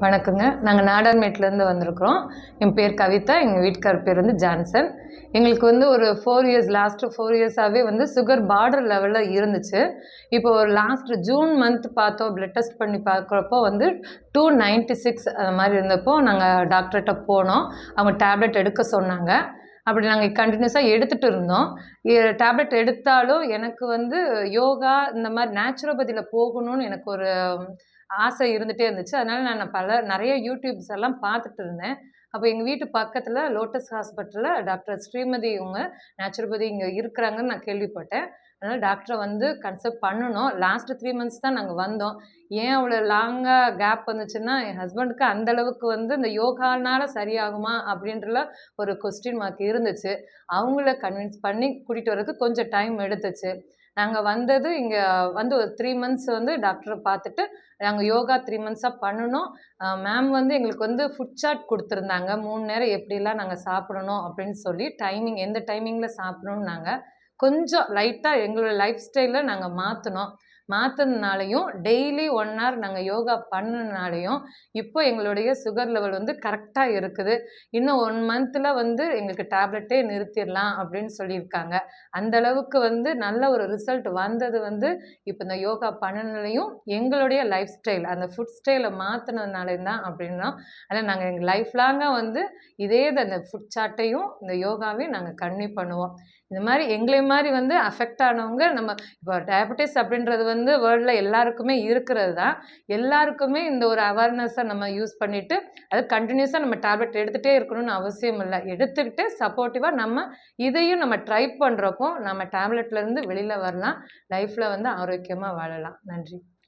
வணக்கங்க. நாங்க நாடார்மேட்லேருந்து வந்திருக்கிறோம். என் பேர் கவிதா. எங்க வீட்டுக்கார் பேர் வந்து ஜான்சன். எங்களுக்கு வந்து ஒரு 4 இயர்ஸ் லாஸ்ட் 4 இயர்ஸாவே வந்து சுகர் பார்டர் லெவல்ல இருந்துச்சு. இப்போ ஒரு லாஸ்ட் ஜூன் மந்த் பார்த்தோம். பிளட் டெஸ்ட் பண்ணி பார்க்குறப்போ வந்து 296 அது மாரி இருந்தப்போ, நாங்க டாக்டர்ட்ட போனோம். அவங்க டேப்லெட் எடுக்க சொன்னாங்க. அப்படி நாங்க கன்டினியூஸா எடுத்துட்டு இருந்தோம். டேப்லெட் எடுத்தாலும் எனக்கு வந்து யோகா இந்த மாரி நேச்சுரோபதியில போகணும்னு எனக்கு ஒரு ஆசை இருந்துட்டே இருந்துச்சு. அதனால நான் நெறைய யூடியூப்ஸ் எல்லாம் பார்த்துட்டு இருந்தேன். அப்ப எங்க வீட்டு பக்கத்துல லோட்டஸ் ஹாஸ்பிட்டல்ல டாக்டர் ஸ்ரீமதி இவங்க நேச்சுரோபதி இங்க இருக்கிறாங்கன்னு நான் கேள்விப்பட்டேன். அதனால டாக்டர வந்து கன்சல்ட் பண்ணுனோம். லாஸ்ட் 3 மந்த்ஸ் தான் நாங்க வந்தோம். ஏன் அவ்வளோ லாங்கா கேப் வந்துச்சுன்னா, என் ஹஸ்பண்டுக்கு அந்த அளவுக்கு வந்து இந்த யோகானால சரியாகுமா? அப்படின்றல ஒரு கொஸ்டின் மார்க் இருந்துச்சு. அவங்கள கன்வின்ஸ் பண்ணி கூட்டிட்டு வரதுக்கு கொஞ்சம் டைம் எடுத்துச்சு. நாங்க வந்தது இங்க வந்து ஒரு 3 மந்த்ஸ் வந்து டாக்டர பார்த்துட்டு, நாங்க யோகா 3 மந்த்ஸா பண்ணுனோம். மேம் வந்து எங்களுக்கு வந்து ஃபுட் சார்ட் குடுத்துருந்தாங்க. 3 நேரம் எப்படிலாம் நாங்க சாப்பிடணும் அப்படின்னு சொல்லி, எந்த டைமிங்ல சாப்பிடணும்னாங்க. கொஞ்சம் லைட்டா எங்களோட லைஃப் ஸ்டைல நாங்க மாத்துனோம். மாத்துனதுனாலயும், டெய்லி 1 ஹவர் நாங்க யோகா பண்ணதுனாலயும், இப்போ எங்களுடைய சுகர் லெவல் வந்து கரெக்ட்டா இருக்குது. இன்னும் 1 மந்த்ல வந்து எங்களுக்கு டேப்லெட்டே நிறுத்திரலாம் அப்படின்னு சொல்லியிருக்காங்க. அந்த அளவுக்கு வந்து நல்ல ஒரு ரிசல்ட் வந்தது வந்து, இப்ப இந்த யோகா பண்ணுனதுலயும், எங்களுடைய லைஃப் ஸ்டைல் அந்த ஃபுட் ஸ்டைல மாத்துனதுனாலயும் தான் அப்படின்னோம். ஆனா நாங்க எங்க லைஃப் லாங்கா வந்து இதே அந்த ஃபுட் சார்ட்டையும், இந்த யோகாவையும் நாங்க கன்டின்யூ பண்ணுவோம். இந்த மாரி எங்களை மாரி வந்து அஃபெக்ட் ஆனவங்க நம்ம இப்போ டயபெட்டிஸ் அப்படின்றது வந்து வேர்ல்ட்ல எல்லாருக்குமே இருக்கிறது தான். எல்லாருக்குமே இந்த ஒரு அவேர்னஸை நம்ம யூஸ் பண்ணிட்டு, அது கன்டினியூஸா நம்ம டேப்லெட் எடுத்துட்டே இருக்கணும்னு அவசியம் இல்ல. எடுத்துக்கிட்டு சப்போர்ட்டிவா நம்ம இதையும் நம்ம ட்ரை பண்றப்போ, நம்ம டேப்லெட்லேருந்து வெளில வரலாம். லைஃப்ல வந்து ஆரோக்கியமா வாழலாம். நன்றி.